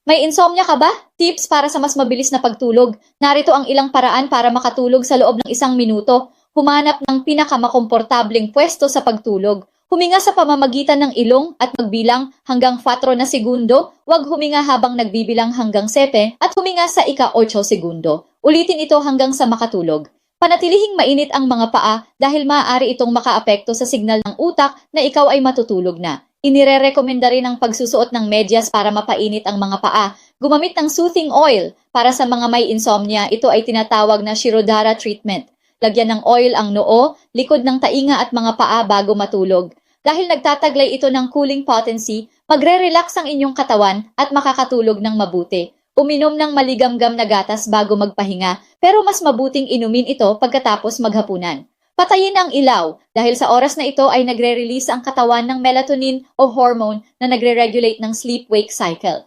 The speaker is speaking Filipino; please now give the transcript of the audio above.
May insomnia ka ba? Tips para sa mas mabilis na pagtulog. Narito ang ilang paraan para makatulog sa loob ng 1 minuto. Humanap ng pinakamakomportableng pwesto sa pagtulog. Huminga sa pamamagitan ng ilong at magbilang hanggang 4 na segundo. Huwag huminga habang nagbibilang hanggang 7 at huminga sa ika-8 segundo. Ulitin ito hanggang sa makatulog. Panatilihing mainit ang mga paa dahil maaari itong makaapekto sa signal ng utak na ikaw ay matutulog na. Inirerekomenda rin ang pagsusuot ng medyas para mapainit ang mga paa. Gumamit ng soothing oil. Para sa mga may insomnia, ito ay tinatawag na Shirodara treatment. Lagyan ng oil ang noo, likod ng tainga at mga paa bago matulog. Dahil nagtataglay ito ng cooling potency, magre-relax ang inyong katawan at makakatulog ng mabuti. Uminom ng maligamgam na gatas bago magpahinga, pero mas mabuting inumin ito pagkatapos maghapunan. Patayin ang ilaw dahil sa oras na ito ay nagre-release ang katawan ng melatonin o hormone na nagre-regulate ng sleep-wake cycle.